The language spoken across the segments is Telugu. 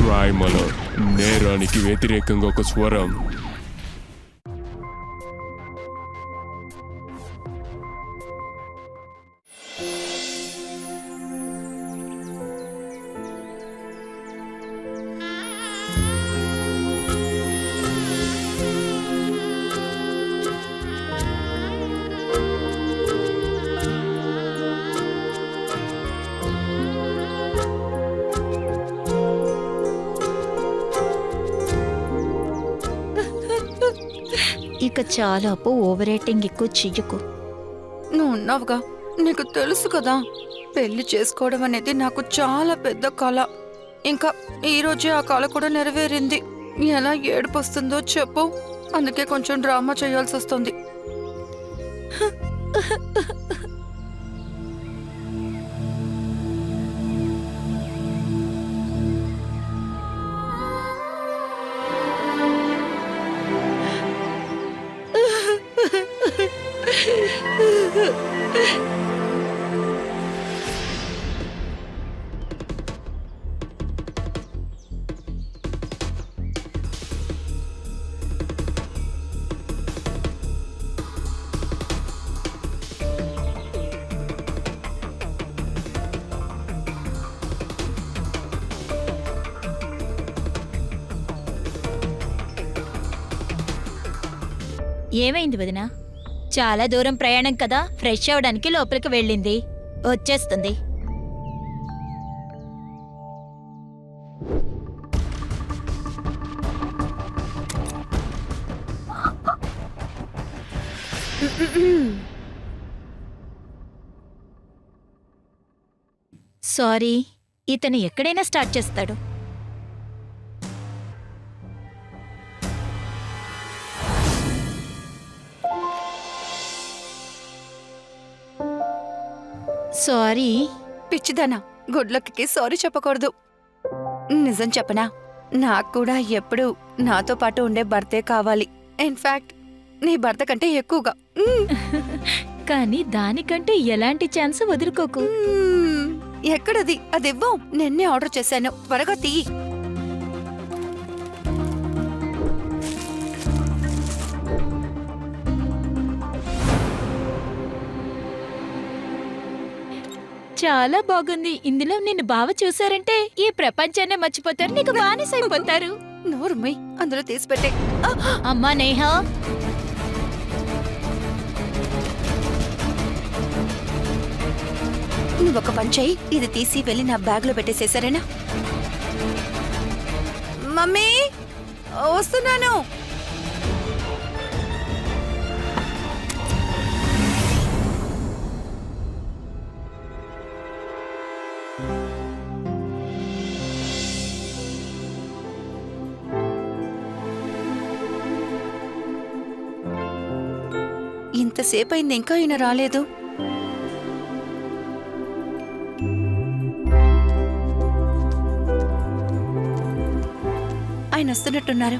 క్రైమ్ అలర్ట్, నేరానికి వ్యతిరేకంగా ఒక స్వరం. ఇక చాలా ఓవర్ రేటింగ్ ఎక్కువ చెయ్యకు. నువ్వు ఉన్నావుగా, నీకు తెలుసు కదా, పెళ్లి చేసుకోవడం అనేది నాకు చాలా పెద్ద కళ. ఇంకా ఈ రోజే ఆ కళ కూడా నెరవేరింది. ఎలా ఏడుపు వస్తుందో చెప్పు. అందుకే కొంచెం డ్రామా చేయాల్సి వస్తుంది. ఏమైంది వదినా? చాలా దూరం ప్రయాణం కదా, ఫ్రెష్ అవడానికి లోపలికి వెళ్ళింది, వచ్చేస్తుంది. సారీ, ఇతను ఎక్కడైనా స్టార్ట్ చేస్తాడు. సారీ. పిచ్చిదానా, గుడ్లకి సారీ చెప్పకూడదు. నిజం చెప్పనా, నాకు కూడా ఎప్పుడు నాతో పాటు ఉండే భర్తే కావాలి. ఇన్ఫాక్ట్ నీ భర్త కంటే ఎక్కువగా. కానీ దానికంటే ఎలాంటి ఛాన్స్ వదులుకోకు. ఎక్కడది? అది ఇవ్వు. నిన్నే ఆర్డర్ చేశాను, త్వరగా తీయి. చాలా బాగుంది. ఇందులో నిన్ను బావ చూసారంటే ఈ ప్రపంచాన్నే మర్చిపోతారు, నీకు బానిసైపోతారు. నోరుమ్మై, అందులో తీసి పెట్టే. అమ్మా నేహా, నువ్వొక పని చెయ్యి, ఇది తీసి వెళ్ళి నా బ్యాగ్ లో పెట్టేసేసారేనా? మమ్మీ, వస్తున్నాను. ఇంతసేపు అయింది, ఇంకా ఈయన రాలేదు. ఆయన వస్తున్నట్టున్నారు.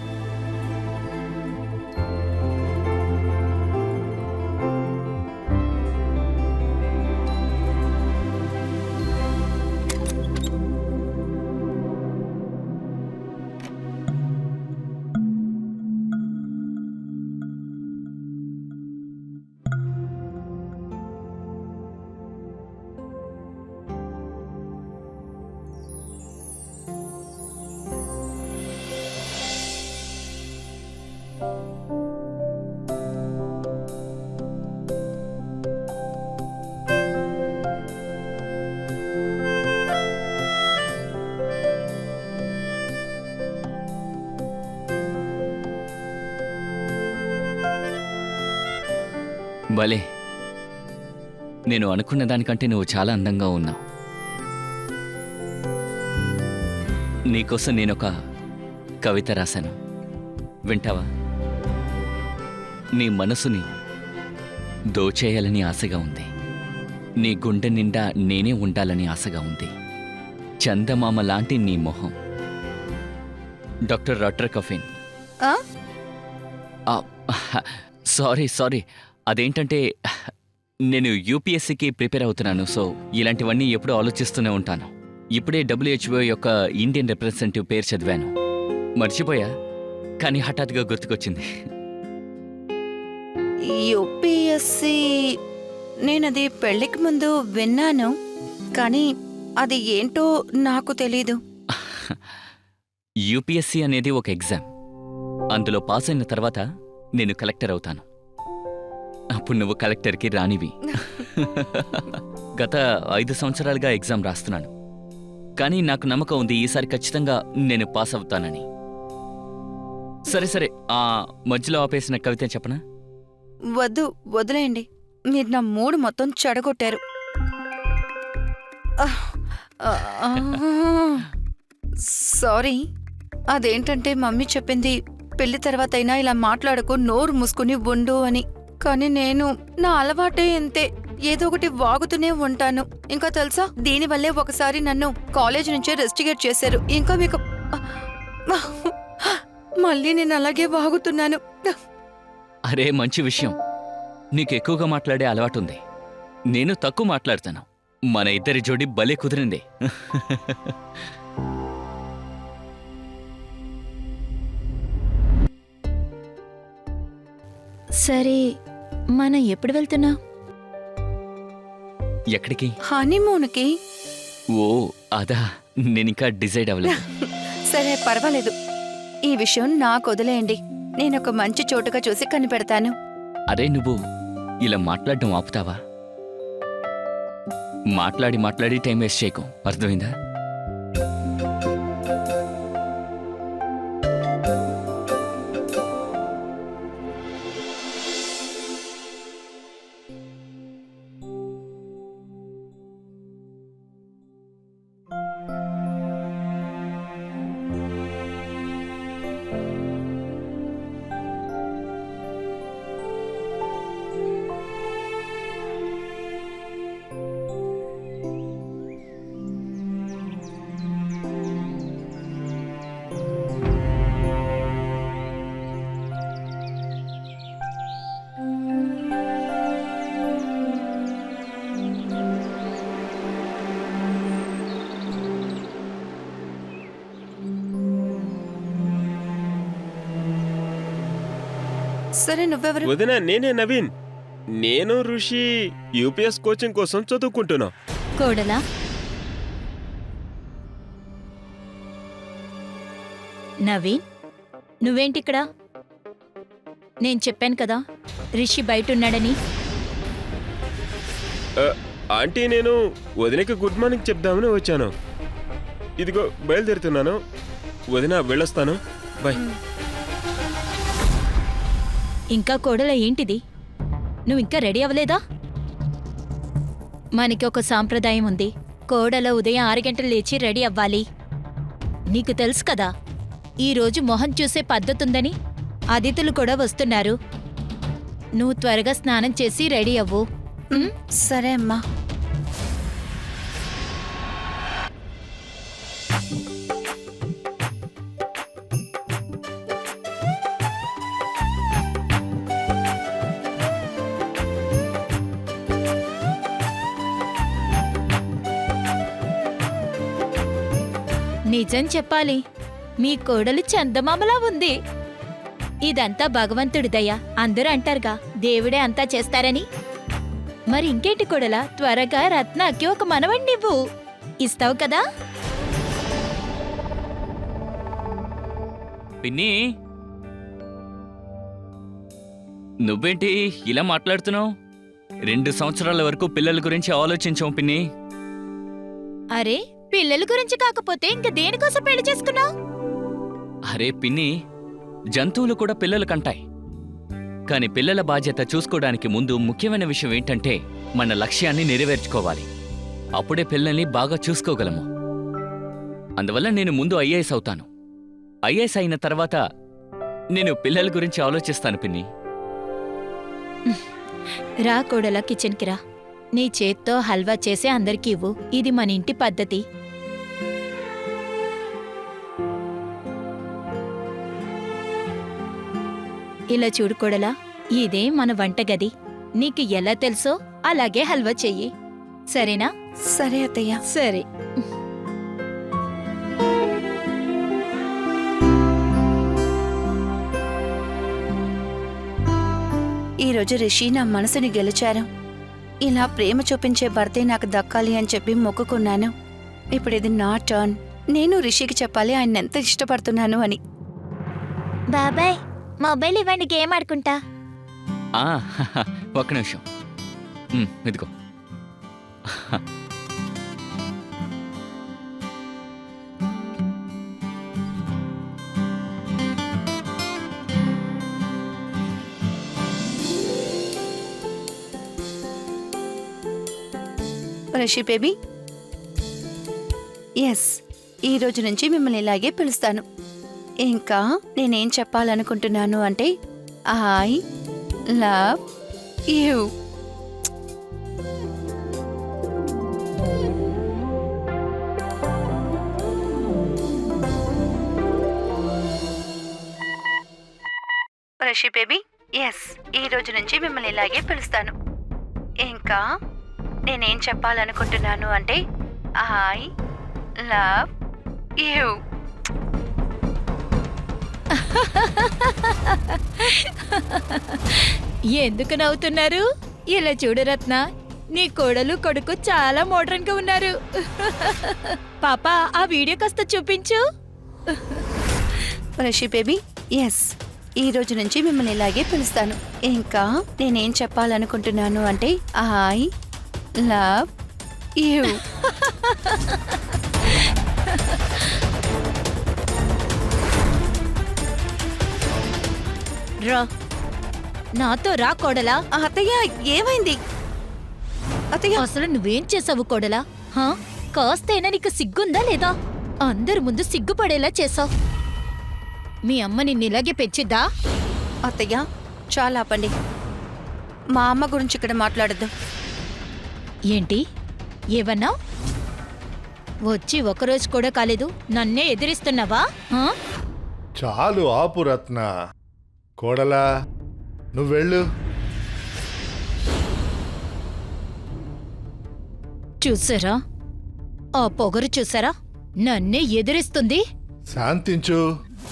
భలే, నేను అనుకున్న దానికంటే నువ్వు చాలా అందంగా ఉన్నావు. నీకోసం నేనొక కవిత రాశాను, వింటావా? నీ మనసుని దోచేయాలని ఆశగా ఉంది, నీ గుండె నిండా నేనే ఉండాలని ఆశగా ఉంది. చందమామ లాంటి నీ మొహం. Doctor రాటర్ coffin. సారీ, అదేంటంటే నేను యూపీఎస్సీకి ప్రిపేర్ అవుతున్నాను. సో ఇలాంటివన్నీ ఎప్పుడూ ఆలోచిస్తూనే ఉంటాను. ఇప్పుడే WHO యొక్క ఇండియన్ రిప్రజెంటేటివ్ పేరు చదివాను. మర్చిపోయా, కానీ హఠాత్తుగా గుర్తుకొచ్చింది. యూపీఎస్సి నేనది పెళ్లికి ముందు విన్నాను, కానీ అది ఏంటో నాకు తెలీదు. యూపీఎస్సీ అనేది ఒక ఎగ్జామ్. అందులో పాస్ అయిన తర్వాత నేను కలెక్టర్ అవుతాను. అప్పుడు నువ్వు కలెక్టర్కి రానివి. గత 5 సంవత్సరాలుగా ఎగ్జామ్ రాస్తున్నాను, కానీ నాకు నమ్మకం ఉంది ఈసారి ఖచ్చితంగా నేను పాస్ అవుతానని. సరే సరే, ఆ మధ్యలో ఆపేసిన కవిత చెప్పనా? వద్దు, వదిలేయండి. మీరు నా మూడు మొత్తం చెడగొట్టారు. సారీ. అదేంటంటే మమ్మీ చెప్పింది పెళ్లి తర్వాతైనా ఇలా మాట్లాడకు, నోరు మూసుకుని ఉండు అని. కానీ నేను నా అలవాటే ఇంతే, ఏదో ఒకటి వాగుతూనే ఉంటాను. ఇంకా తెలుసా, దీనివల్లే ఒకసారి నన్ను కాలేజ్ నుంచే రెస్టిగేట్ చేశారు. ఇంకా మీకు మళ్ళీ నేను అలాగే వాగుతున్నాను. అరే మంచి విషయం, నీకు ఎక్కువగా మాట్లాడే అలవాటుంది. నేను తక్కువ మాట్లాడతాను. మన ఇద్దరి జోడి భలే కుదిరింది. సరే, మనం ఎప్పుడు వెళ్తున్నాం? ఎక్కడికి? హనీమూన్కి. ఓ అదా, నేనింకా డిసైడ్ అవ్వలేదు. సరే పర్వాలేదు, ఈ విషయం నాకు వదిలేయండి. నేనొక మంచి చోటుగా చూసి కనిపెడతాను. అరే నువ్వు ఇలా మాట్లాడడం ఆపుతావా? మాట్లాడి మాట్లాడి టైం వేస్ట్ చేయకు, అర్థమైందా? సరే, నువ్వెవరు? వదిన, నేనే నవీన్. నేను ఋషి యూపీఎస్ కోచింగ్ కోసం చదువుకుంటున్నా. కోడలా, నవీన్, నువ్వేంటిక్కడ? నేను చెప్పాను కదా రిషి బయటున్నాడని. ఆంటీ, నేను వదినకి గుడ్ మార్నింగ్ చెప్దామని వచ్చాను. ఇదిగో బయలుదేరుతున్నాను. వదిన, వెళ్ళొస్తాను. బాయ్. ఇంకా కోడల ఏంటిది? నువ్వు ఇంకా రెడీ అవ్వలేదా? మనకి ఒక సాంప్రదాయం ఉంది. కోడల ఉదయం 6 గంటలు లేచి రెడీ అవ్వాలి. నీకు తెలుసు కదా, ఈరోజు మొహం చూసే పద్ధతుందని. అతిథులు కూడా వస్తున్నారు. నువ్వు త్వరగా స్నానం చేసి రెడీ అవ్వు. సరే అమ్మా. నిజం చెప్పాలి, మీ కోడలు చందమామలా ఉంది. ఇదంతా భగవంతుడి దయ. అందరూ అంటారుగా, దేవుడే అంతా చేస్తారని. మరి ఇంకేంటి కోడలా, త్వరగా రత్నాకి ఒక మనవణ్ణివ్వు. ఇస్తావు కదా? పిన్ని, నువ్వేంటి ఇలా మాట్లాడుతున్నావు? 2 సంవత్సరాల వరకు పిల్లల గురించి ఆలోచించావు పిన్ని. అరే, పిల్లల గురించి కాకపోతే ఇంక దేనికోసం పెళ్లి చేసుకున్నావు? అరే పిన్ని, జంతువులు కూడా పిల్లలు కంటాయి. కాని పిల్లల బాధ్యత చూసుకోవడానికి ముందు ముఖ్యమైన విషయం ఏంటంటే మన లక్ష్యాన్ని నెరవేర్చుకోవాలి. అప్పుడే పిల్లల్ని బాగా చూసుకోగలము. అందువల్ల నేను ముందు ఐఏఎస్ అవుతాను. ఐఏఎస్ అయిన తర్వాత నేను పిల్లల గురించి ఆలోచిస్తాను పిన్ని. రా కోడలా, కిచెన్కి రా. నీ చేత్తో హల్వా చేసి అందరికీ ఇవ్వు. ఇది మన ఇంటి పద్ధతి. ఇలా చూడు కోడలా, ఇదే మన వంటగది. నీకు ఎలా తెలుసో అలాగే హల్వా చెయ్యి, సరేనా? సరే అత్తయ్య. సరే. ఈరోజు రిషి నా మనసుని గెలిచారు. ఇలా ప్రేమ చూపించే భర్తే నాకు దక్కాలి అని చెప్పి మొక్కుకున్నాను. ఇప్పుడు ఇది నా టర్న్. నేను రిషికి చెప్పాలి ఆయన ఎంత ఇష్టపడుతున్నాను అని. బాబాయ్ మొబైల్ ఇవ్వండి, గేమ్ ఆడుకుంటా. ఆ, ఒక్క నిమిషం. ఇదిగో. రిషి బేబీ, ఎస్, ఈ రోజు నుంచి మిమ్మల్ని ఇలాగే పిలుస్తాను. ఇంకా నేనేం చెప్పాలనుకుంటున్నాను అంటే I love you. Rishi baby, yes, ఈ రోజు నుంచి మిమ్మల్ని ఇలాగే పిలుస్తాను. ఇంకా నేనేం చెప్పాలనుకుంటున్నాను అంటే ఐ లవ్ యూ. ఎందుకు నవ్వుతున్నారు? ఇలా చూడు రత్న, నీ కోడలు కొడుకు చాలా మోడర్న్ గా ఉన్నారు. పాప, ఆ వీడియో కాస్త చూపించు. రిషి బేబీ, ఎస్, ఈ రోజు నుంచి మిమ్మల్ని ఇలాగే పిలుస్తాను. ఇంకా నేనేం చెప్పాలనుకుంటున్నాను అంటే ఐ లవ్ యూ. రా, నాతో రా కోడలా. అత్తయ్య, ఏమైంది అత్తయ్య? అసలు నువ్వేం చేసావు కోడలా? హా? కాస్తైనా నీకు సిగ్గుందా లేదా? అందరి ముందు సిగ్గుపడేలా చేసావు. మీ అమ్మ నిన్ను ఇలాగే పెంచిద్దా? అత్తయ్య, చాలా ఆపండి. మా అమ్మ గురించి ఇక్కడ మాట్లాడద్దు. ఏంటి ఏవన్నా? వచ్చి ఒకరోజు కూడా కాలేదు, నన్నే ఎదిరిస్తున్నావా? హా? చాలు ఆపు రత్న. కోడలా, నువ్వెళ్ళు. చూసారా ఆ పొగరు? చూసారా నన్నే ఎదిరిస్తుంది? శాంతించు.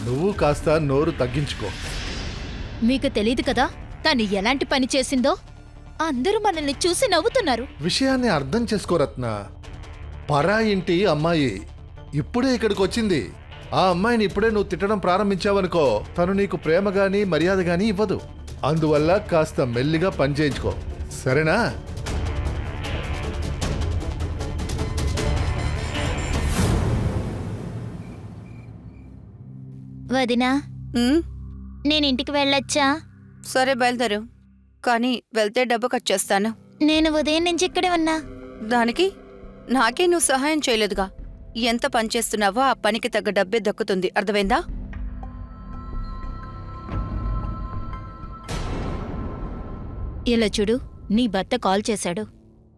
నువ్వు కాస్త నోరు తగ్గించుకో. మీకు తెలీదు కదా తను ఎలాంటి పని చేసిందో? అందరూ మనల్ని చూసి నవ్వుతున్నారు. విషయాన్ని అర్థం చేసుకో రత్న. పరా ఇంటి అమ్మాయి ఇప్పుడే ఇక్కడికి వచ్చింది. ఆ అమ్మాయిని ఇప్పుడే నువ్వు తిట్టడం ప్రారంభించావనుకో, తను నీకు ప్రేమ గాని మర్యాద గాని ఇవ్వదు. అందువల్ల కాస్త మెల్లిగా పని చేయించుకో, సరేనా? వదినా, ఉమ్, నేను ఇంటికి వెళ్ళొచ్చా? సరే బయలుదేరు, కానీ వెళ్తే డబ్బు కట్ చేస్తాను. నేను ఉదయం నుంచి ఇక్కడే ఉన్నా. దానికి నాకే నువ్వు సహాయం చేయలేదుగా. ఎంత పని చేస్తున్నావో ఆ పనికి తగ్గ డబ్బే దక్కుతుంది, అర్థమైందా? ఇలా చూడు, నీ భర్త కాల్ చేశాడు.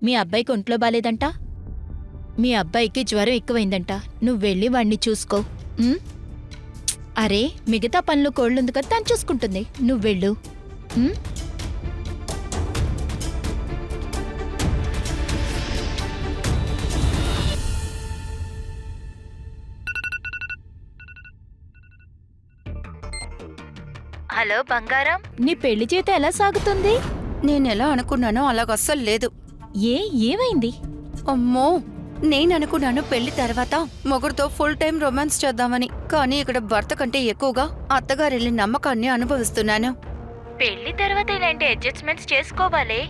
మీ అబ్బాయికి ఒంట్లో బాలేదంట. మీ అబ్బాయికి జ్వరం ఎక్కువైందంట. నువ్వు వెళ్ళి వాణ్ణి చూసుకో. ఉమ్? అరే, మిగతా పనులు కోళ్ళుంది కదా, తను చూసుకుంటుంది. నువ్వు వెళ్ళు. ఉమ్? హలో బంగారం, నీ పెళ్లి జీవితం ఎలా సాగుతుంది? నేనెలా అనుకున్నానో అలాగస్సలు లేదు. ఏమైంది? అమ్మో, నేననుకున్నాను పెళ్లి తర్వాత మొగుడుతో ఫుల్ టైం రొమాన్స్ చేద్దామని. కానీ ఇక్కడ భర్త కంటే ఎక్కువగా అత్తగారెళ్ళి నమ్మకాన్ని అనుభవిస్తున్నాను. పెళ్లి తర్వాత ఇలాంటి అడ్జస్ట్మెంట్స్ చేసుకోవాలి.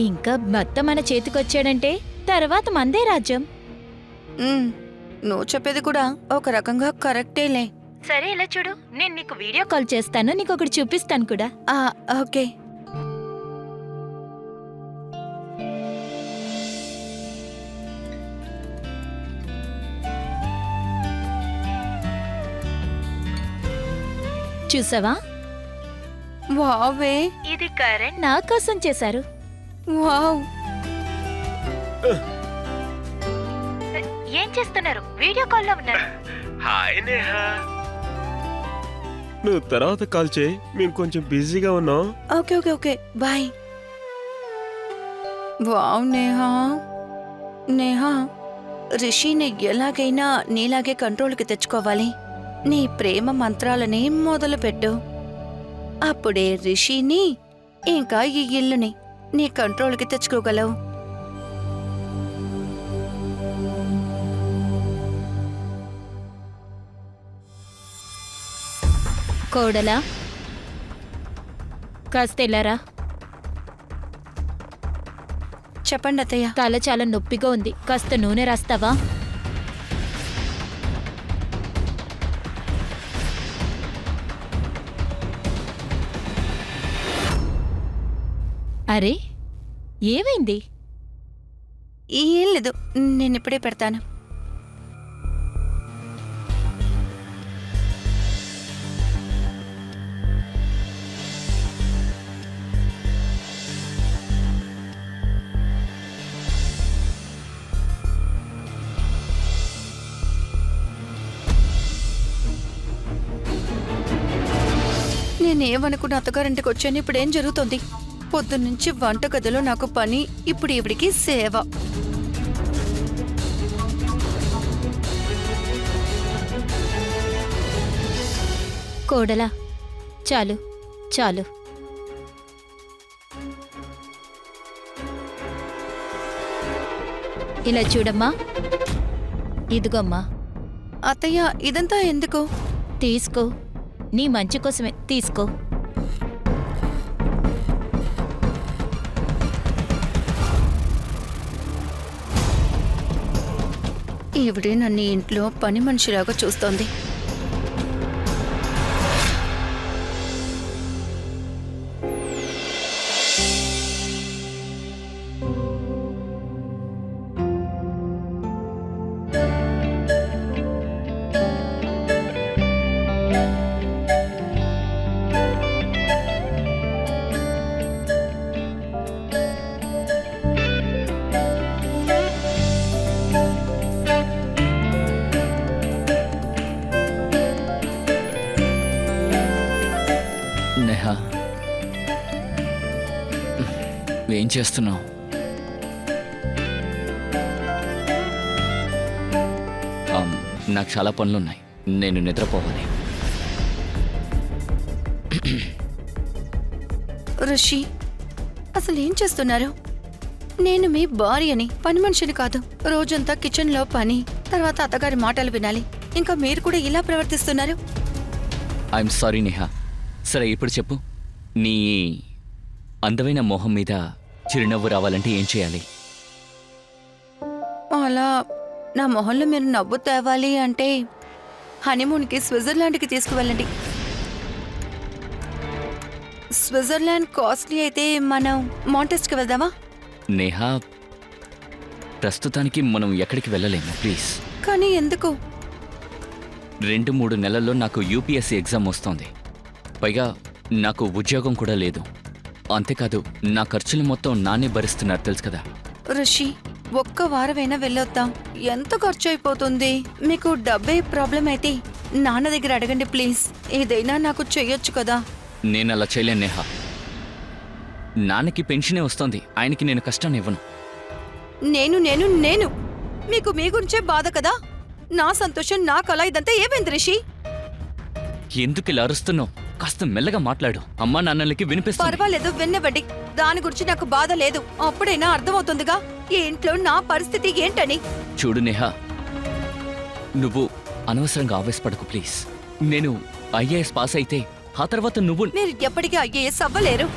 ఇంకా భర్త మన చేతికొచ్చాడంటే తర్వాత మందే రాజ్యం. ఉమ్, నువ్వు చెప్పేది కూడా ఒక రకంగా కరెక్టేలే. సరే, ఇలా చూడు, నేను నీకు వీడియో కాల్ చేస్తాను, నీకు ఒకటి చూపిస్తాను కూడా. ఓకే. చూసావా? వావే, ఇది కరెంట్ నా కోసం చేశారు. వావ్. ఏం చేస్తున్నారు? వీడియో కాల్లో ఉన్నారు. హాయ్ నేహా. నువ్వు తర్వాత కాల్ చేయి, మేము కొంచెం బిజీగా ఉన్నాం. Okay okay okay, bye. Wow Neha. Neha, రిషిని ఎలాగైనా నీలాగే కంట్రోల్కి తెచ్చుకోవాలి. నీ ప్రేమ మంత్రాలని మొదలుపెట్టు. అప్పుడే రిషిని ఇంకా ఈ ఇల్లుని నీ కంట్రోల్కి తెచ్చుకోగలవు. కోడలా కాస్త వెళ్ళారా? చెప్పండి అత్తయ్య. తల చాలా నొప్పిగా ఉంది, కాస్త నూనె రాస్తావా? అరే ఏమైంది? ఏం లేదు, నేను ఇప్పుడే పెడతాను. నేనేమనుకున్న అత్తగారింటికి వచ్చాను, ఇప్పుడు ఏం జరుగుతుంది? పొద్దున్నుంచి వంటగదిలో నాకు పని, ఇప్పుడు ఈవిడికి సేవ. కోడలా చాలు చాలు. ఇలా చూడమ్మా, ఇదిగోమ్మా. అత్తయ్య ఇదంతా ఎందుకు? తీసుకో, నీ మంచి కోసమే, తీసుకో. ఈవిడే నన్ను ఇంట్లో పని మనిషిలాగా చూస్తోంది. నేహా, ఏం చేస్తున్నావు? నాకు చాలా పనులున్నాయి, నేను నిద్రపోవాలి. ఋషి, అసలు ఏం చేస్తున్నారు? నేను మీ భార్యని, పని మనిషిని కాదు. రోజంతా కిచెన్లో పని, తర్వాత అత్తగారి మాటలు వినాలి. ఇంకా మీరు కూడా ఇలా ప్రవర్తిస్తున్నారు. I'm sorry Neha. సరే ఇప్పుడు చెప్పు, నీ అందమైన మొహం మీద చిరునవ్వు రావాలంటే ఏం చేయాలి? అలా నా మొహంలో మీరు నవ్వు తేవాలి అంటే హనీమూన్కి స్విట్జర్లాండ్కి తీసుకువెళ్ళండి. స్విట్జర్లాండ్ కాస్ట్లీ అయితే మనం మాంటెస్ట్కి వెళ్దామా? నేహా, ప్రస్తుతానికి మనం ఎక్కడికి వెళ్ళలేము, ప్లీజ్. కానీ ఎందుకు? 2-3 నెలల్లో నాకు యూపీఎస్సీ ఎగ్జామ్ వస్తోంది. పైగా నాకు ఉద్యోగం కూడా లేదు. అంతేకాదు, నా ఖర్చులు మొత్తం నాన్నే భరిస్తున్నారు, తెలుసు కదా. ఋషి, ఒక్క వారమైనా వెళ్ళొద్దాం. ఎంత ఖర్చు అయిపోతుంది? మీకు డబ్బే ప్రాబ్లం అయితే నాన్న దగ్గర అడగండి ప్లీజ్. ఏదైనా నాకు చెయ్యొచ్చు కదా. నేను అలా చేయలేను నేహా. నాన్నకి పెన్షనే వస్తోంది, ఆయనకి నేను కష్టాన్ని ఇవ్వను. నేను నేను నేను మీకు మీ గురించే బాధ కదా. నా సంతోషం నా కళ ఇదంతా ఏమైంది ఋషి? ఎందుకు ఇలా అరుస్తున్నావు? కాస్త మెల్లగా మాట్లాడు, అమ్మా నాన్నలకి వినిపిస్తుంది. పర్వాలేదు, విన్నవండి. దాని గురించి నాకు బాధ లేదు. అప్పుడైనా అర్థమవుతుందిగా ఈ ఇంట్లో నా పరిస్థితి ఏంటని. చూడు నేహా, నువ్వు అనవసరంగా ఆవేశపడకు ప్లీజ్. నేను ఐఏఎస్ పాస్ అయితే ఆ తర్వాత నువ్వు... మీరు ఎప్పటికీ ఐఏఎస్ అవ్వలేరు.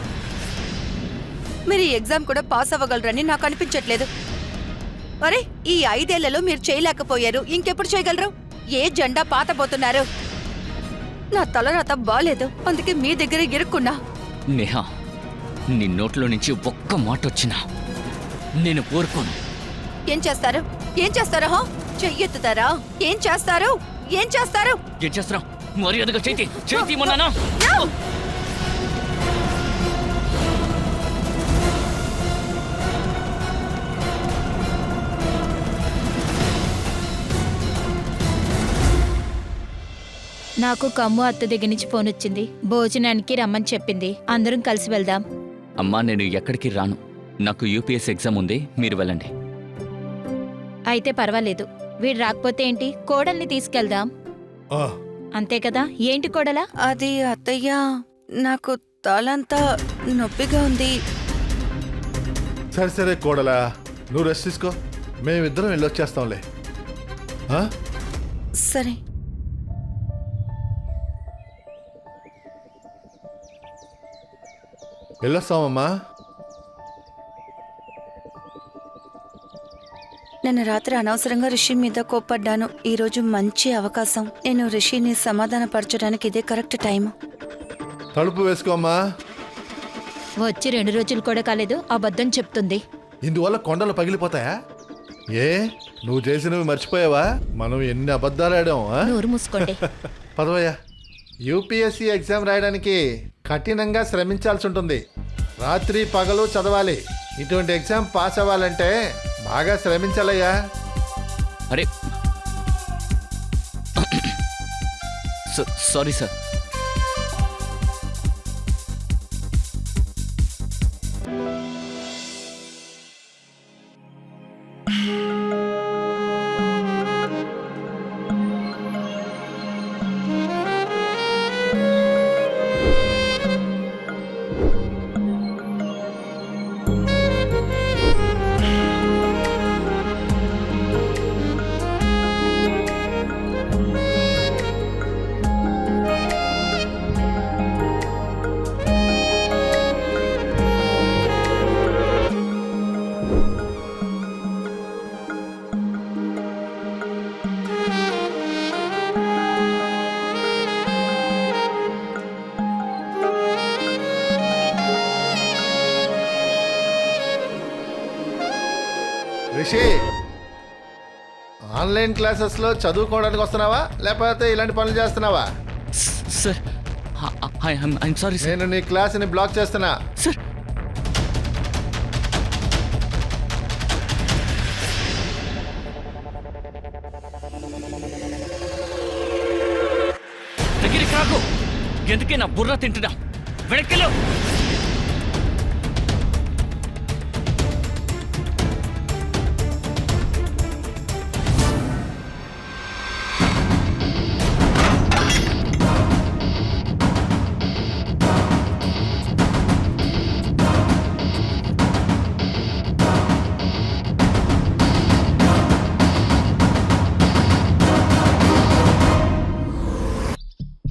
మీరు ఈ ఎగ్జామ్ కూడా పాస్ అవ్వగలరని నాకు అనిపించట్లేదు. అరే, ఈ 5 ఏళ్లలో మీరు చేయలేకపోయారు, ఇంకెప్పుడు చేయగలరు? ఏ జెండా పాతబోతున్నారు? నా తలరాత బాలేదు, అందుకే మీ దగ్గర ఇరుక్కున్నా. నేహా, నీ నోట్లో నుంచి ఒక్క మాట వచ్చినా నేను ఊరుకోను. ఏం చేస్తారు? ఏం చేస్తారా? చెయ్యెత్తుతారా? ఏం చేస్తారు? ఏం చేస్తారు? ఏం చేస్తున్నా? మర్యాదగా చేతి చేతి మొన్నానా? నాకు కమ్ము అత్త దగ్గర నుంచి ఫోన్ వచ్చింది. భోజనానికి రమ్మని చెప్పింది. అందరం కలిసి వెళ్దాం. అమ్మా, నేను ఎక్కడికి రాను. నాకు యూపీఎస్ ఎగ్జామ్ ఉంది, మీరు వెళ్ళండి. అయితే పర్వాలేదు. వీడు రాకపోతే ఏంటి, కోడల్ని తీసుకెళ్దాం. ఆ, అంతే కదా? ఏంటి కోడలా? అది అత్తయ్య, నాకు తలంతా నొప్పిగా ఉంది. సరే సరే కోడలా, నువ్వు రెస్ట్ తీసుకో, మేమిద్దరం వెళ్ళొచ్చేస్తాంలే. ఆ? సరే. వెళ్ళొస్తామమ్మా. నిన్న రాత్రి అనవసరంగా రిషి మీద కోప్పడ్డాను. ఈరోజు మంచి అవకాశం. నేను రిషిని సమాధానపరచడానికి ఇదే కరెక్ట్ టైం. తలుపు వేసుకోమ్మా. వచ్చి 2 రోజులు కూడా కాలేదు, అబద్ధం చెప్తుంది. ఇందువల్ల కొండలు పగిలిపోతాయా? ఏ నువ్వు చేసినవి మర్చిపోయావా? మనం ఎన్ని అబద్ధాలు ఆడాం. నోరు మూసుకోండి. పదవయ్యా. యూపీఎస్సీ ఎగ్జామ్ రాయడానికి కఠినంగా శ్రమించాల్సి ఉంటుంది. రాత్రి పగలు చదవాలి. ఇటువంటి ఎగ్జామ్ పాస్ అవ్వాలంటే బాగా శ్రమించాలయ్యా. అరే సారీ సార్. రిషి, ఆన్లైన్ క్లాసెస్లో చదువుకోవడానికి వస్తున్నావా లేకపోతే ఇలాంటి పనులు చేస్తున్నావా? Sir I'm sorry sir. నేను నీ క్లాస్ని బ్లాక్ చేస్తున్నా. సార్ దగ్గరికి రాకు. ఎందుకే నా బుర్ర తింటున్నా? వెనక్కిలో.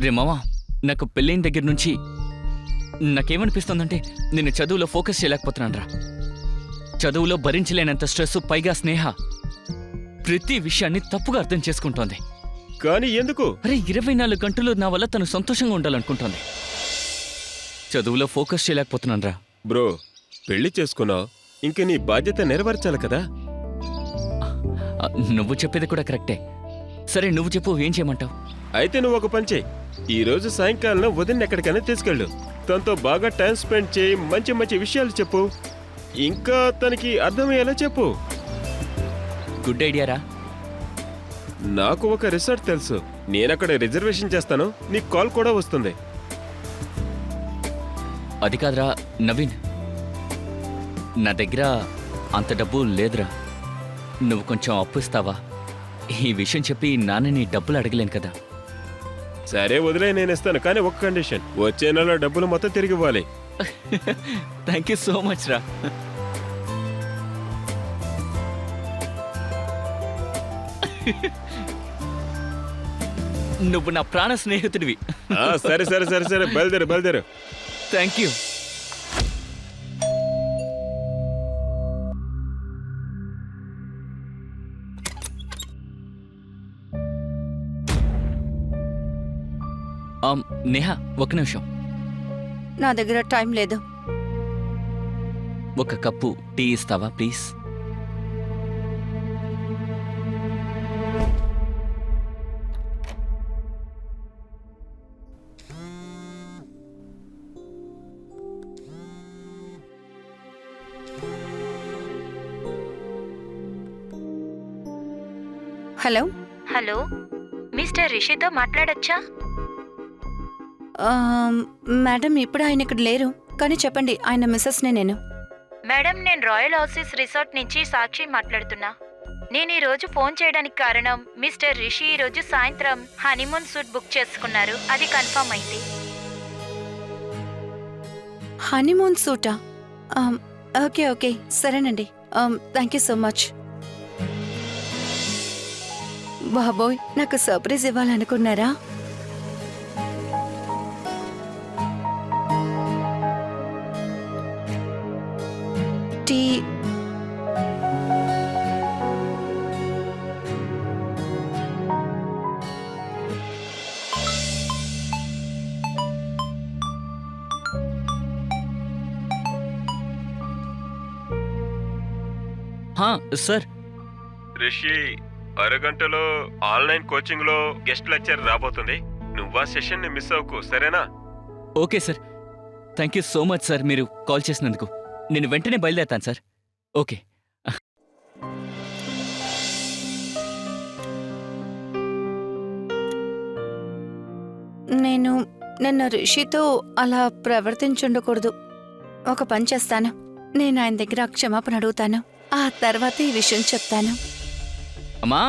రే మామా, నాకు పెళ్ళైన దగ్గర నుంచి నాకేమనిపిస్తుందంటే నేను చదువులో ఫోకస్ చేయలేకపోతున్నాను రా. చదువులో భరించలేనంత స్ట్రెస్, పైగా స్నేహ ప్రతి విషయాన్ని తప్పుగా అర్థం చేసుకుంటోంది. కానీ ఎందుకు? అరే 24 గంటలు నా వల్ల తను సంతోషంగా ఉండాలనుకుంటోంది. చదువులో ఫోకస్ చేయలేకపోతున్నాను రా. బ్రో, పెళ్లి చేసుకున్నావు, ఇంక నీ బాధ్యత నెరవేర్చాలి కదా. నువ్వు చెప్పేది కూడా కరెక్టే. సరే నువ్వు చెప్పు, ఏం చేయమంటావు? అయితే నువ్వు ఒక పని చేయి. ఈ రోజు సాయంకాలం వదిన ఎక్కడికైనా తీసుకెళ్ళు. తనతో బాగా టైం స్పెండ్ చేయి, మంచి మంచి విషయాలు చెప్పు, ఇంకా తనకి అర్థమయ్యేలా చెప్పు. గుడ్ ఐడియా రా. నాకు ఒక రిసార్ట్ తెలుసు, నేనక్కడ రిజర్వేషన్ చేస్తాను, నీకు కాల్ కూడా వస్తుంది. అది కాదురా నవీన్, నా దగ్గర అంత డబ్బు లేదురా. నువ్వు కొంచెం అప్పు ఇస్తావా? ఈ విషయం చెప్పి నాన్నని డబ్బులు అడగలేను కదా. సరే వదిలే, నేను ఇస్తాను, కానీ ఒక కండిషన్, వచ్చే నెల డబ్బులు మొత్తం తిరిగి ఇవ్వాలి. థ్యాంక్ యూ సో మచ్ రా. నువ్వు నా ప్రాణ స్నేహితుడివి. సరే సరే సరే సరే, బయలుదేరు బయలుదేరు. Thank you. నేహా, ఒక నిమిషం. నా దగ్గర టైం లేదు. ఒక కప్పు టీ ఇస్తావా ప్లీజ్? హలో. హలో, మిస్టర్ రిషితో మాట్లాడొచ్చా? మేడం, ఇప్పుడు ఆయన ఇక్కడ లేరు, కానీ చెప్పండి, ఆయన మిస్సెస్నే నేను. మేడం, నేను రాయల్ ఆసీస్ రిసార్ట్ నుంచి సాక్షి మాట్లాడుతున్నా. నేను ఈ రోజు ఫోన్ చేయడానికి కారణం, మిస్టర్ రిషి ఈ రోజు సాయంత్రం హనీమూన్ సూట్ బుక్ చేసుకున్నారు, అది కన్ఫర్మ్ అయింది. హనీమూన్ సూటా? ఓకే ఓకే, సరేనండి. Thank you so much. బాబోయ్, నాకు సర్ప్రైజ్ ఇవ్వాలనుకున్నారా? టీ హా, సార్. రిషి, అరగంటలో ఆన్లైన్ కోచింగ్ లో గెస్ట్ లెక్చర్ రాబోతుంది. నువ్వా సెషన్ ని మిస్ అవ్వకు, సరేనా? Okay sir. Thank you so much sir, మీరు కాల్ చేసినందుకు. నేను వెంటనే బయలుదేరుతాను సార్. ఓకే. నేను నిన్న రిషితో అలా ప్రవర్తించుండకూడదు. ఒక పని చేస్తాను, నేను ఆయన దగ్గర క్షమాపణ అడుగుతాను. ఆ తర్వాత ఈ విషయం చెప్తాను. అమ్మా,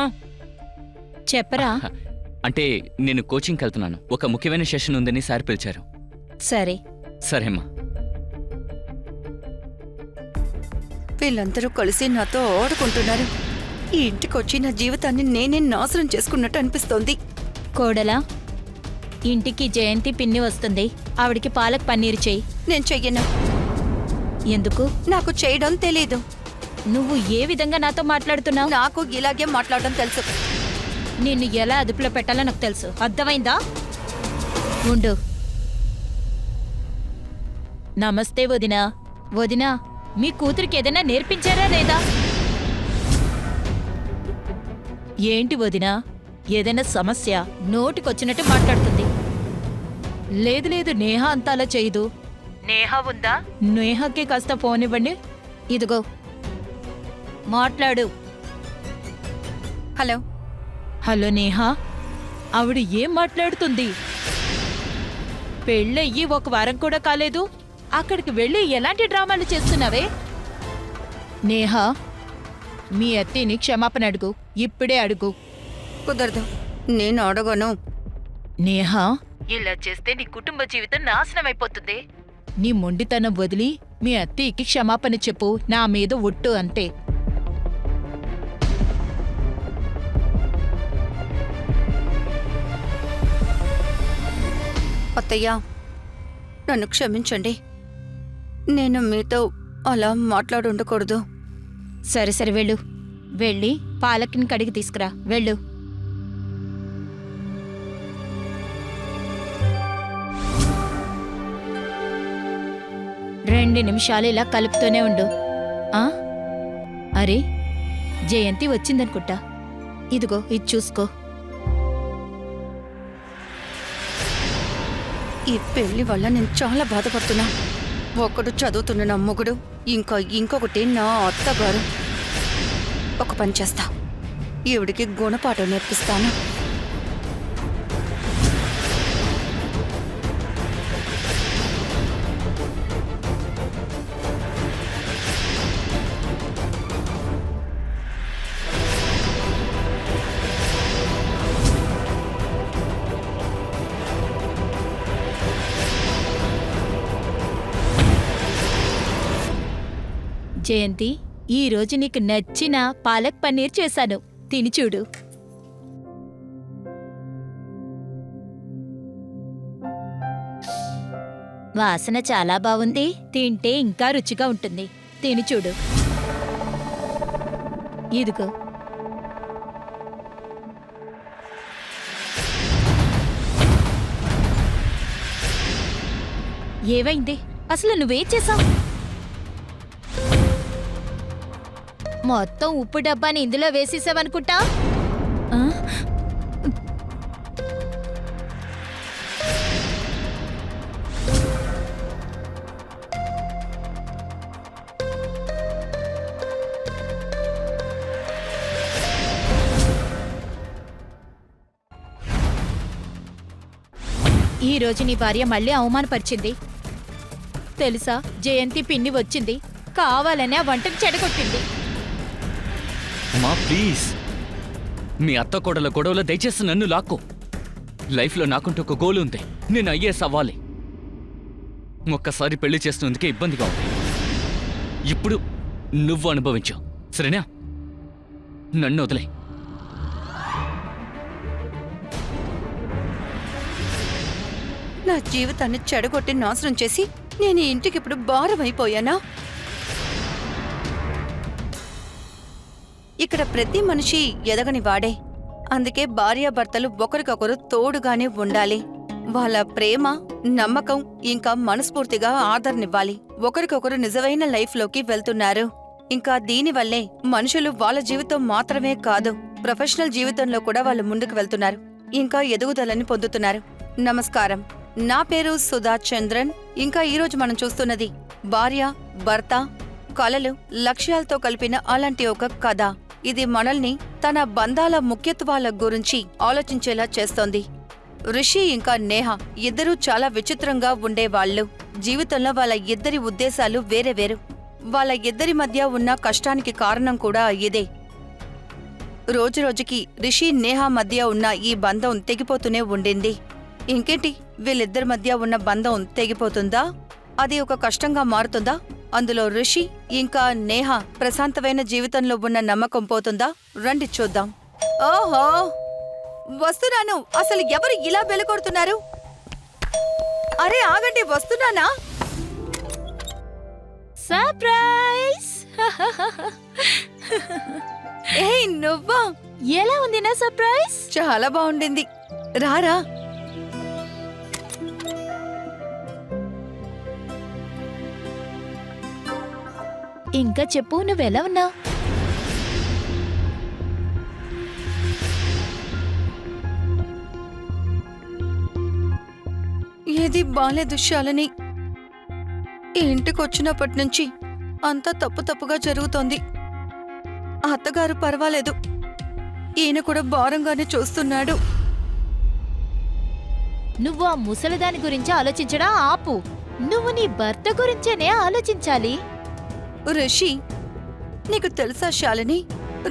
చెప్పరా? అంటే నేను కోచింగ్కి వెళ్తున్నాను. ఒక ముఖ్యమైన సెషన్ ఉందని సార్ పిలిచారు. సరే. సరే అమ్మా. వీళ్ళందరూ కలిసి నాతో ఆడుకుంటున్నారు. ఈ ఇంటికొచ్చి నా జీవితాన్ని నేనే నాశనం చేసుకున్నట్టు అనిపిస్తోంది. కోడలా, ఇంటికి జయంతి పిన్ని వస్తుంది. ఆవిడికి పాలక్ పన్నీర్ చెయ్యి. నేను చెయ్యను. ఎందుకు? నాకు చేయడం తెలీదు. నువ్వు ఏ విధంగా నాతో మాట్లాడుతున్నావు? నాకు ఇలాగే మాట్లాడడం తెలుసు. నిన్ను ఎలా అదుపులో పెట్టాలో నాకు తెలుసు. అర్థమైందా? ఉండు. నమస్తే వదినా. వదినా, మీ కూతురికి ఏదైనా నేర్పించారా లేదా? ఏంటి వదినా, ఏదైనా సమస్య? నోటికొచ్చినట్టు మాట్లాడుతుంది. లేదు లేదు, నేహ అంతా అలా చేయదు. నేహ ఉందా? నేహకి కాస్త ఫోన్ ఇవ్వండి. ఇదిగో, మాట్లాడు. హలో. హలో నేహ, ఆవిడ ఏం మాట్లాడుతుంది? పెళ్ళయ్యి 1 వారం కూడా కాలేదు, అక్కడికి వెళ్ళి ఎలాంటి డ్రామాలు చేస్తున్నావే? నేహ, మీ అత్తిని క్షమాపణ అడుగు. ఇప్పుడే అడుగు. కుదరదు, నేను అడగను. నేహ, ఇలా చేస్తే నీ కుటుంబ జీవితం నాశనం అయిపోతుంది. నీ మొండితనం వదిలి మీ అత్తయ్యకి క్షమాపణ చెప్పు. నా మీద ఒట్టు, అంతే. అత్తయ్య, నన్ను క్షమించండి. నేను మీతో అలా మాట్లాడుండకూడదు. సరే సరే, వెళ్ళు. వెళ్ళి పాలక్ని కడిగి తీసుకురా. వెళ్ళు. రెండు నిమిషాలు ఇలా కలుపుతూనే ఉండు. అరే, జయంతి వచ్చిందనుకుంటా. ఇదిగో, ఇది చూసుకో. ఈ పెళ్లి వల్ల నేను చాలా బాధపడుతున్నా. ఒకడు చదువుతున్న నా మొగుడు, ఇంకొకటి నా అత్తగారు. ఒక పని చేస్తా, ఈవిడికి గుణపాఠం నేర్పిస్తాను. జయంతి, ఈ రోజు నీకు నచ్చిన పాలక్ పన్నీర్ చేశాను. తిని చూడు. వాసన చాలా బాగుంది. తింటే ఇంకా రుచిగా ఉంటుంది. తిని చూడు. ఇదిగో. ఏవైంది? అసలు నువ్వేం చేశావు? మొత్తం ఉప్పు డబ్బాని ఇందులో వేసేసావనుకుంటా. ఈ రోజు నీ భార్య మళ్ళీ అవమానపరిచింది తెలుసా? జయంతి పిన్ని వచ్చింది, కావాలనే ఆ వంటను చెడగొట్టింది. అమ్మా ప్లీజ్, మీ అత్త కోడల గొడవలో దయచేసి నన్ను లాక్కో. లైఫ్లో నాకుంటూ ఒక గోల్ ఉంది, నేను ఐఏఎస్ అవ్వాలి. ఒక్కసారి పెళ్లి చేస్తున్నందుకే ఇబ్బందిగా ఉంది. ఇప్పుడు నువ్వు అనుభవించావు, సరేనా? నన్ను వదిలే. నా జీవితాన్ని చెడగొట్టి నాశనం చేసి నేను ఈ ఇంటికి ఇప్పుడు భారం అయిపోయానా? ఇక్కడ ప్రతి మనిషి ఎదగని వాడే. అందుకే భార్యాభర్తలు ఒకరికొకరు తోడుగానే ఉండాలి. వాళ్ళ ప్రేమ, నమ్మకం ఇంకా మనస్ఫూర్తిగా ఆదరణివ్వాలి. ఒకరికొకరు నిజమైన లైఫ్లోకి వెళ్తున్నారు. ఇంకా దీనివల్లే మనుషులు వాళ్ళ జీవితం మాత్రమే కాదు, ప్రొఫెషనల్ జీవితంలో కూడా వాళ్ళు ముందుకు వెళ్తున్నారు, ఇంకా ఎదుగుదలని పొందుతున్నారు. నమస్కారం, నా పేరు సుధా చంద్రన్. ఇంకా ఈరోజు మనం చూస్తున్నది భార్య, భర్త, కలలు, లక్ష్యాలతో కలిపిన అలాంటి ఒక కథ. ఇది మనల్ని తన బంధాల ముఖ్యత్వాల గురించి ఆలోచించేలా చేస్తోంది. రిషి ఇంకా నేహ ఇద్దరూ చాలా విచిత్రంగా ఉండేవాళ్లు. జీవితంలో వాళ్ళ ఇద్దరి ఉద్దేశాలు వేరే వేరు. వాళ్ళ ఇద్దరి మధ్య ఉన్న కష్టానికి కారణం కూడా ఇదే. రోజురోజుకి రిషి, నేహ మధ్య ఉన్న ఈ బంధం తెగిపోతూనే ఉండింది. ఇంకేంటి, వీళ్ళిద్దరి మధ్య ఉన్న బంధం తెగిపోతుందా? అది ఒక కష్టంగా మారుతుందా? అందులో రిషి ఇంకా నేహ ప్రశాంతమైన జీవితంలో ఉన్న నమ్మకం పోతుందా? రండి చూద్దాం. ఓహో, వస్తున్నాను. అసలు ఎవరు ఇలా బెలకొడుతున్నారు? అరే ఆగండి, వస్తున్నానా? సర్ప్రైజ్! ఏయ్ నువ్వా? ఎలా ఉంది నా సర్ప్రైజ్? చాలా బాగుండింది, రారా. ఇంకా చెప్పు, నువ్వెలా ఉన్నావు? ఏది బాలేదు శాలిని. ఈ ఇంటికొచ్చినప్పటి నుంచి అంతా తప్పుగా జరుగుతోంది. అత్తగారు పర్వాలేదు, ఈయన కూడా భారంగానే చూస్తున్నాడు. నువ్వు ఆ ముసలిదాని గురించి ఆలోచించడం ఆపు. నువ్వు నీ భర్త గురించేనే ఆలోచించాలి. రిషి, నీకు తెలుసా శాలిని,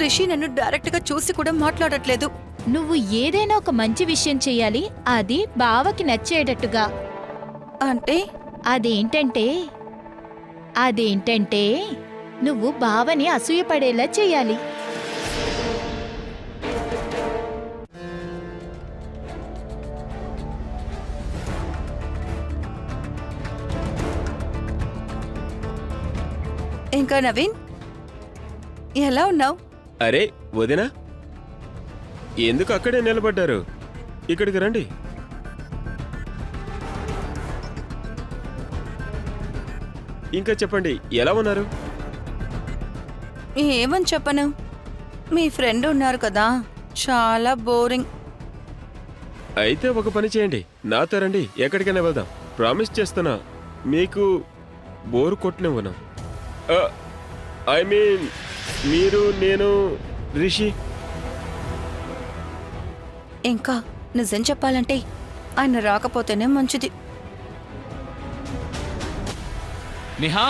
రిషి నన్ను డైరెక్ట్గా చూసి కూడా మాట్లాడట్లేదు. నువ్వు ఏదైనా ఒక మంచి విషయం చెయ్యాలి, అది బావకి నచ్చేటట్టుగా. అంటే అదేంటంటే నువ్వు బావని అసూయపడేలా చెయ్యాలి. ఇంకా నవీన్, ఎలా ఉన్నావు? అరే వదినా, ఎందుకు అక్కడే నిలబడ్డారు? ఇక్కడికి రండి. ఇంకా చెప్పండి, ఎలా ఉన్నారు? ఏమని చెప్పను, మీ ఫ్రెండ్ ఉన్నారు కదా, చాలా బోరింగ్. అయితే ఒక పని చేయండి, నాతో రండి, ఎక్కడికైనా వెళ్దాం. ప్రామిస్ చేస్తున్నా, మీకు బోరు కొట్టనివ్వను. ఐ మీన్, మీరు, నేను, రిషి. ఇంకా నిజం చెప్పాలంటే ఆయన రాకపోతేనే మంచిది. నిహా,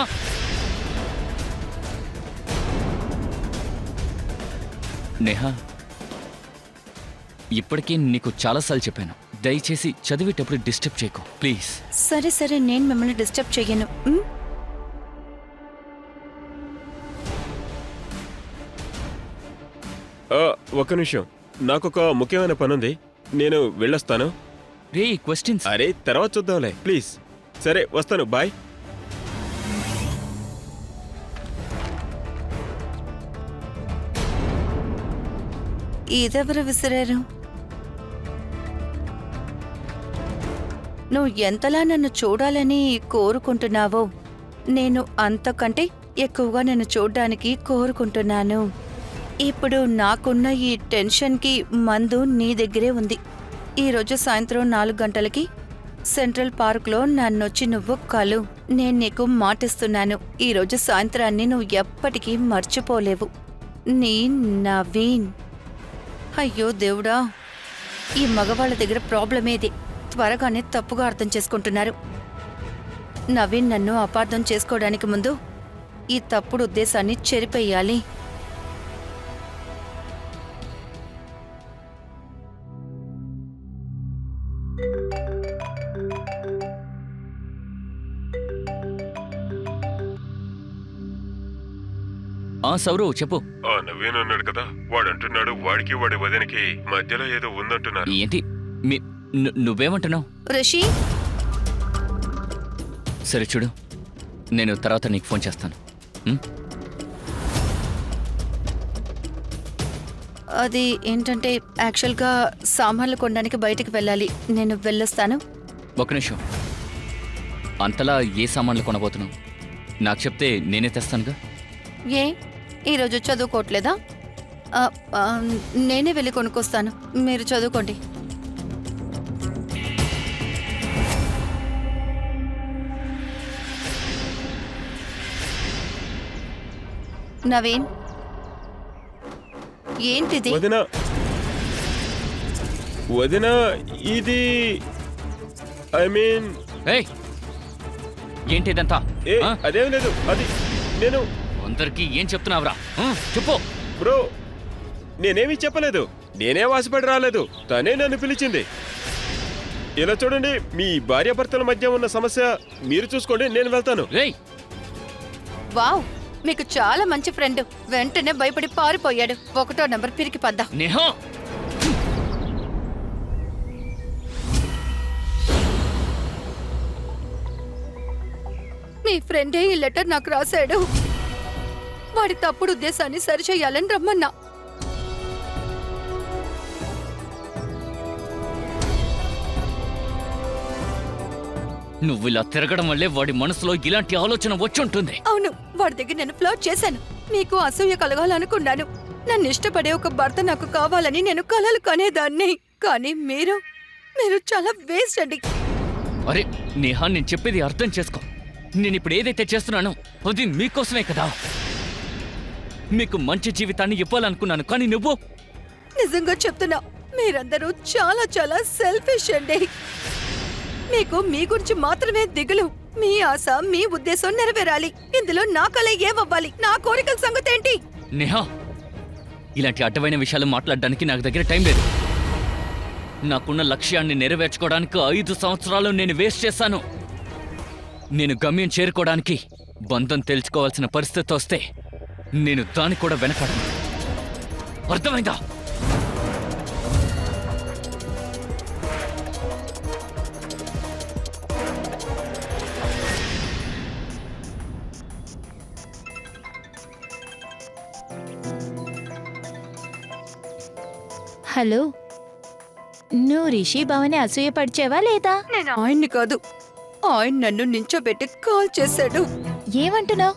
నేహా, ఇప్పటికే నీకు చాలాసార్లు చెప్పాను, దయచేసి చదివేటప్పుడు డిస్టర్బ్ చేయకు ప్లీజ్. సరే సరే, నేను మిమ్మల్ని డిస్టర్బ్ చెయ్యను. ఒక్క నిమిషం, నాకొక ముఖ్యమైన పనుంది, నేను వెళ్ళొస్తాను. రే క్వశ్చన్స్. అరే తర్వాత చూద్దాంలే ప్లీజ్. సరే వస్తాను, బాయ్. ఇదెవరు విసిరారు? నువ్వు ఎంతలా నన్ను చూడాలని కోరుకుంటున్నావో, నేను అంతకంటే ఎక్కువగా నన్ను చూడ్డానికి కోరుకుంటున్నాను. ఇప్పుడు నాకున్న ఈ టెన్షన్కి మందు నీ దగ్గరే ఉంది. ఈరోజు సాయంత్రం 4 గంటలకి సెంట్రల్ పార్క్లో నన్నొచ్చి నువ్వు కలు. నేను నీకు మాటిస్తున్నాను, ఈరోజు సాయంత్రాన్ని నువ్వు ఎప్పటికీ మర్చిపోలేవు. నీ నవీన్. అయ్యో దేవుడా, ఈ మగవాళ్ళ దగ్గర ప్రాబ్లమేది, త్వరగానే తప్పుగా అర్థం చేసుకుంటున్నారు. నవీన్ నన్ను అపార్థం చేసుకోవడానికి ముందు ఈ తప్పుడు ఉద్దేశాన్ని చెరిపేయాలి. సౌరు చెప్పు. ఆ నవీన్ ఉన్నాడు కదా, వాడు అంటున్నాడు వాడికి వాడి వదినకి మధ్యలో ఏదో ఉందంటున్నారు. ఏంటి నువ్వేమంటున్నావు? రిషి, సరే చూడు, నేను తర్వాత నీకు ఫోన్ చేస్తాను. ఉం? అది ఏంటంటే యాక్చువల్గా సామాన్లు కొనడానికి బయటికి వెళ్ళాలి. నేను వెళ్ళొస్తాను. ఒక్క నిమిషం. అంతలా ఏ సామాన్లు కొనబోతున్నావు? నాకు చెప్తే నేనే తెస్తానుగా. ఏ ఈరోజు చదువుకోవట్లేదా? ఆ, ఆ, నేనే వెళ్ళి కొనుక్కొస్తాను, మీరు చదువుకోండి. నవీన్, ఏంటిది? వదిన వదిన ఇది ఐ మీన్ ఏయ్, ఏంటి ఇదంతా? ఏ ఆ? అదేం లేదు, అది నేను అందరికీ ఏం చెప్తున్నావురా? చెప్పు. బ్రో నేనేమీ చెప్పలేదు, నేనే వాసిపడి రాలేదు, తనే నన్ను పిలిచింది. ఇలా చూడండి, మీ భార్యాభర్తల మధ్య ఉన్న సమస్య మీరు చూసుకోండి, నేను వెళ్తాను. రేయ్, వావ్, మీకు చాలా మంచి ఫ్రెండ్. వెంటనే భయపడి పారిపోయాడు. 1వ నంబర్ పిరికి పద్దా. నేహా, మీ ఫ్రెండే ఈ లెటర్ నాకు రాశాడు. వాడి తప్పుడు ఉద్దేశాన్ని సరిచేయాలని రమ్మన్నా. నువ్వు ఇలా తిరగడం వల్లే వాడి మనసులో ఇలాంటి ఆలోచన వచ్చుంటుంది. అవును, వాడి దగ్గర నేను ఫ్లర్ట్ చేశాను. మీకు అసూయ కలగాలనుకున్నాను. నన్ను ఇష్టపడే ఒక భర్త నాకు కావాలని నేను కలలు కనేదాన్ని. కానీ మీరు చాలా వేస్ట్ అండి. అరే నేహా, నేను చెప్పేది అర్థం చేసుకో. నేను ఇప్పుడు ఏదైతే చేస్తున్నానో అది మీకోసమే కదా. మీకు మంచి జీవితాన్ని ఇవ్వాలనుకున్నాను, కానీ నువ్వు నిజంగా చెప్తున్నా, మీరందరూ చాలా సెల్ఫిష్ అండి. మీకు మీ గురించి మాత్రమే దిగులు. మీ ఆశ, మీ ఉద్దేశం నెరవేరాలి. ఇందులో నా కళ ఏమవ్వాలి? నా కోరికల సంగతి ఏంటి? నేహా, ఇలాంటి అడ్డమైన విషయాలు మాట్లాడడానికి నాకు దగ్గర టైం లేదు. నాకున్న లక్ష్యాన్ని నెరవేర్చుకోవడానికి 5 సంవత్సరాలు నేను వేస్ట్ చేశాను. నేను గమ్యం చేరుకోవడానికి బంధం తెలుసుకోవాల్సిన పరిస్థితి వస్తే నేను దాన్ని కూడా వెనకాడను. అర్థమైందా? హలో, నువ్వు రిషి భవని అసూయపడిచేవా లేదా? నేను ఆయన్ని కాదు, ఆయన నన్ను నించోబెట్టి కాల్ చేశాడు. ఏమంటున్నావు?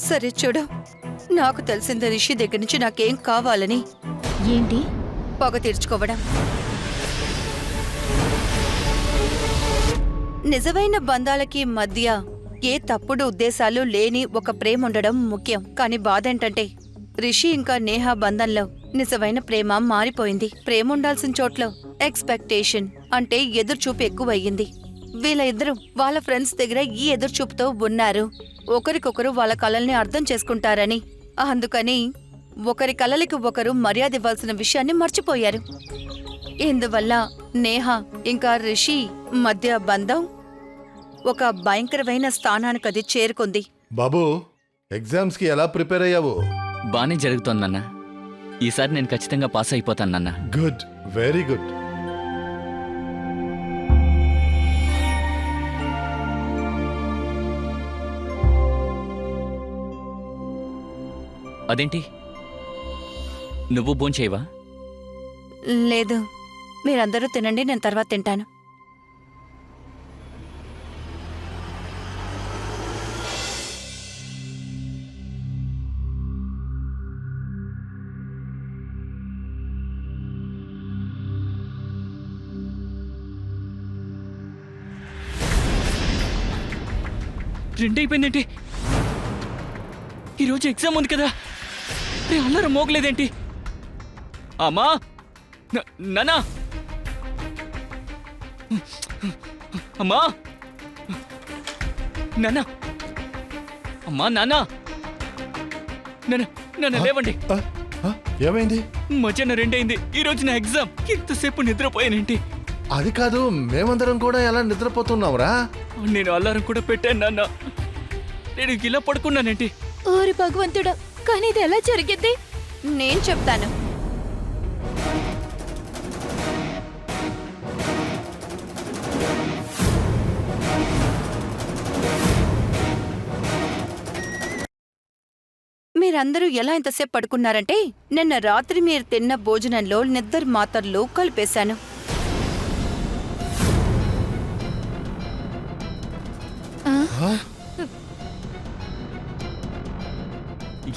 సరే చూడు, నాకు తెలిసింది రిషి దగ్గర నుంచి నాకేం కావాలని. ఏంటి? పగ తీర్చుకోవడం. నిజమైన బంధాలకి మధ్య ఏ తప్పుడు ఉద్దేశాలు లేని ఒక ప్రేమ ఉండడం ముఖ్యం. కానీ బాధ ఏంటంటే రిషి ఇంకా నేహా బంధంలో నిజమైన ప్రేమ మారిపోయింది. ప్రేమ ఉండాల్సిన చోట్ల ఎక్స్పెక్టేషన్ అంటే ఎదురుచూపు ఎక్కువయ్యింది. వీళ్ళ ఇద్దరు వాళ్ళ ఫ్రెండ్స్ దగ్గర ఈ ఎదురుచూపుతో ఉన్నారు. ఒకరికొకరు వాళ్ళ కలల్ని అర్థం చేసుకుంటారని. అందుకని ఒకరి కలలకి ఒకరు మర్యాద ఇవ్వాల్సిన విషయాన్ని మర్చిపోయారు. ఇందువల్ల నేహా ఇంకా రిషి మధ్య బంధం ఒక భయంకరమైన స్థానానికది చేరుకుంది. బాబు, ఎగ్జామ్స్కి ఎలా ప్రిపేర్ అయ్యావు? బానే జరుగుతోందన్న. ఈసారి నేను ఖచ్చితంగా పాస్ అయిపోతాను నాన్న. Good, very good. అదేంటి, నువ్వు భోంచేయవా? లేదు, మీరందరూ తినండి, నేను తర్వాత తింటాను. రెండైపోయిందేంటి? ఈరోజు ఎగ్జామ్ ఉంది కదా. అల్లరం మోగలేదేంటి? అమ్మా, నానా, అమ్మా, నానా, అమ్మా, నానా, నాన్న లేవండి. ఆ, ఆ, ఏమైంది? మధ్యాహ్నం 2 అయింది. ఈరోజు నా ఎగ్జామ్. ఇంతసేపు నిద్రపోయానేంటి? అది కాదు, మేమందరం కూడా ఎలా నిద్రపోతున్నావురా? నేను అలారం కూడా పెట్టాను నాన్న. నేను ఇలా పడుకున్నానేంటి? ఓరి భగవంతుడా, కానీ ఇది ఎలా జరిగింది? నేను చెప్తాను. మీరందరూ ఎలా ఇంతసేపు పడుకున్నారంటే నిన్న రాత్రి మీరు తిన్న భోజనంలో నిద్ర మాత్రలు కలిపేశాను.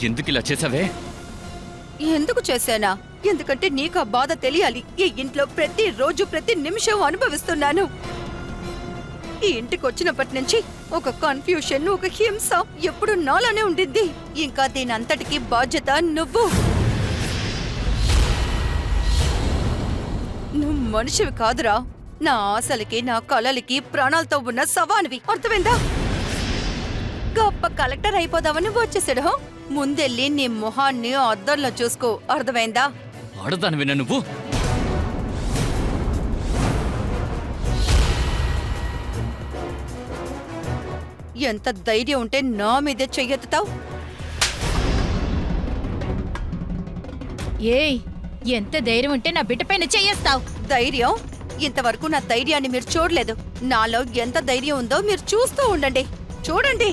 ఎందుకు ఇలా చేసావే? ఎందుకు చేశానా? ఎందుకంటే నీకు ఆ బాధ తెలియాలి. ఈ ఇంట్లో ప్రతిరోజు ప్రతి నిమిషం అనుభవిస్తున్నాను. ఈ ఇంటికి వచ్చినప్పటి నుంచి ఒక కన్ఫ్యూషన్, ఒక హింస ఎప్పుడు నాలోనే ఉండింది. ఇంకా దీని అంతటికి బాధ్యత నువ్వు. నువ్వు మనిషివి కాదురా. నా ఆశలకి, నా కలలకి ప్రాణాలతో ఉన్న సవానివి. అర్థమైందా? గొప్ప కలెక్టర్ అయిపోదామని వచ్చేసాడు. ముందెళ్ళి నీ మొహాన్ని అద్దంలో చూసుకో. అర్థమైందా? ఆడదానివేనా నువ్వు? ఎంత ధైర్యం ఉంటే నా మీదే చెయ్యెత్తుతావు? ఏయ్, ఎంత ధైర్యం ఉంటే నా బిడ్డ పైన చెయ్యేస్తావు? ధైర్యం? ఇంతవరకు నా ధైర్యాన్ని మీరు చూడలేదు. నాలో ఎంత ధైర్యం ఉందో మీరు చూస్తూ ఉండండి. చూడండి.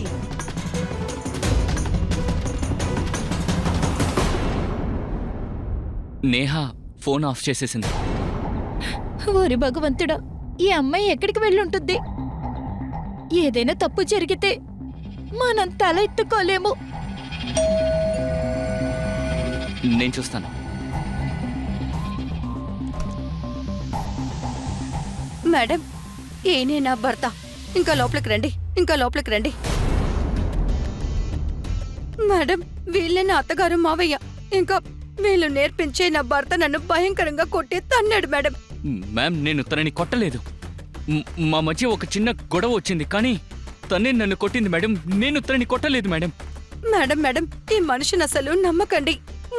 నేహ ఫోన్ ఆఫ్ చేసేసింది. ఓరి భగవంతుడా, ఈ అమ్మాయి ఎక్కడికి వెళ్ళుంటుంది? ఏదైనా తప్పు జరిగితే మనం తల ఎత్తుకోలేము. నేను చూస్తాను. మేడం, ఏనే నా భర్త. ఇంకా లోపలికి రండి. ఇంకా లోపలికి రండి. మేడం, వీళ్ళే నా అత్తగారు, మావయ్య. ఇంకా వీళ్ళు నేర్పించే నా భర్త నన్ను భయంకరంగా కొట్టి తన్నాడు మేడం. మ్యామ్, నేను తనని కొట్టలేదు. మా మధ్య ఒక చిన్న గొడవ వచ్చింది, కానీ తనే నన్ను కొట్టింది మేడం. నేను తనని కొట్టలేదు మేడం. మేడం మేడం, ఈ మనిషిని అసలు నమ్మకండి.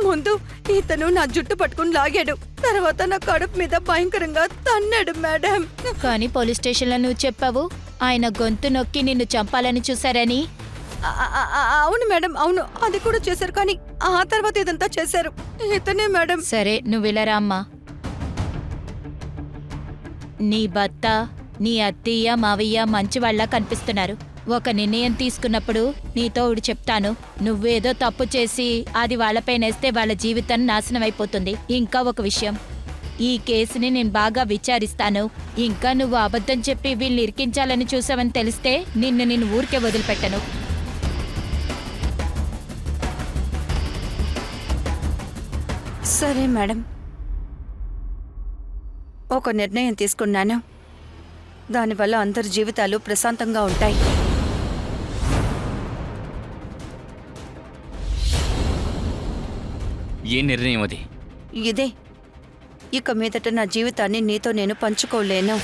ముందు ఇతను నా జుట్టు పట్టుకుని లాగాడు. తర్వాత నా కడుపు మీద భయంకరంగా తన్నాడు మేడం. కానీ పోలీస్ స్టేషన్లో నువ్వు చెప్పావు ఆయన గొంతు నొక్కి నిన్ను చంపాలని చూశారని. అవును మేడం, అవును. అది కూడా చేశారు. కానీ ఆ తర్వాత ఇదంతా చేశారు ఇతనే మేడం. సరే, నువ్వు ఇలా రామ్మా. నీ భర్త, నీ అత్తయ్య, మావయ్య మంచివాళ్ళ కనిపిస్తున్నారు. ఒక నిర్ణయం తీసుకున్నప్పుడు నీతో ఒకటి చెప్తాను. నువ్వేదో తప్పు చేసి అది వాళ్ళపైనేస్తే వాళ్ళ జీవితం నాశనం అయిపోతుంది. ఇంకా ఒక విషయం, ఈ కేసుని నేను బాగా విచారిస్తాను. ఇంకా నువ్వు అబద్ధం చెప్పి వీళ్ళని ఇరికించాలని చూసావని తెలిస్తే నిన్ను ఊరికే వదిలిపెట్టను. సరే మేడం, ఒక నిర్ణయం తీసుకున్నాను. దానివల్ల అందరి జీవితాలు ప్రశాంతంగా ఉంటాయి. ఏ నిర్ణయం అది? ఇదే. ఇక మీదట నా జీవితాన్ని నీతో నేను పంచుకోలేను.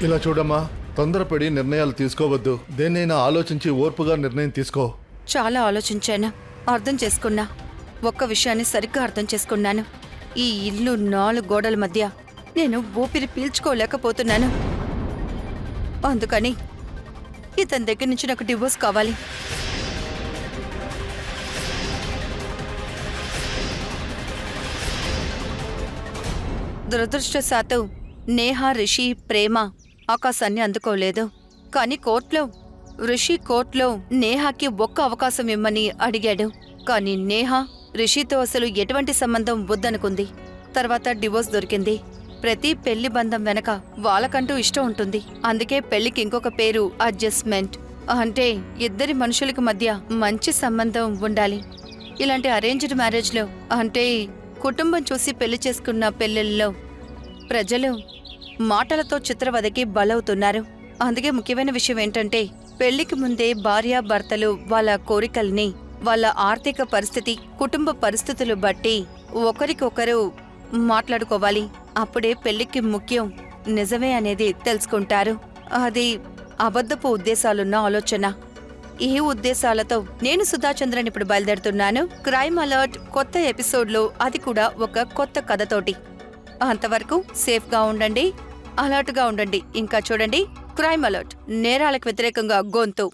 ఇలా చూడమ్మా, తొందరపడి నిర్ణయాలు తీసుకోవద్దు. దేన్నైనా ఆలోచించి ఓర్పుగా నిర్ణయం తీసుకో. చాలా ఆలోచించాను, అర్థం చేసుకున్నా. ఒక్క విషయాన్ని సరిగ్గా అర్థం చేసుకున్నాను. ఈ ఇల్లు 4 గోడల మధ్య నేను ఊపిరి పీల్చుకోలేకపోతున్నాను. అందుకని ఇతని దగ్గర నుంచి నాకు డివోర్స్ కావాలి. దురదృష్టశాత్తు నేహా, రిషి ప్రేమ ఆకాశాన్ని అందుకోలేదు. కానీ కోర్టులో నేహాకి ఒక్క అవకాశం ఇమ్మని అడిగాడు. కానీ నేహా రిషితో అసలు ఎటువంటి సంబంధం వద్దనుకుంది. తర్వాత డివోర్స్ దొరికింది. ప్రతి పెళ్లి బంధం వెనక వాళ్ళకంటూ ఇష్టం ఉంటుంది. అందుకే పెళ్లికి ఇంకొక పేరు అడ్జస్ట్మెంట్. అంటే ఇద్దరి మనుషులకి మధ్య మంచి సంబంధం ఉండాలి. ఇలాంటి అరేంజ్డ్ మ్యారేజ్లో, అంటే కుటుంబం చూసి పెళ్లి చేసుకున్న పెళ్లిళ్ళలో ప్రజలు మాటలతో చిత్రవదకి బలవుతున్నారు. అందుకే ముఖ్యమైన విషయం ఏంటంటే, పెళ్లికి ముందే భార్యాభర్తలు వాళ్ళ కోరికల్ని, వాళ్ళ ఆర్థిక పరిస్థితి, కుటుంబ పరిస్థితులు బట్టి ఒకరికొకరు మాట్లాడుకోవాలి. అప్పుడే పెళ్లికి ముఖ్యం నిజమే అనేది తెలుసుకుంటారు. అది అబద్ధపు ఉద్దేశాలున్న ఆలోచన. ఈ ఉద్దేశాలతో నేను సుధాచంద్రన్ ఇప్పుడు బయలుదేరుతున్నాను. క్రైమ్ అలర్ట్ కొత్త ఎపిసోడ్లో, అది కూడా ఒక కొత్త కథతోటి. అంతవరకు సేఫ్గా ఉండండి, అలర్ట్గా ఉండండి. ఇంకా చూడండి క్రైమ్ అలర్ట్, నేరాలకు వ్యతిరేకంగా గొంతు.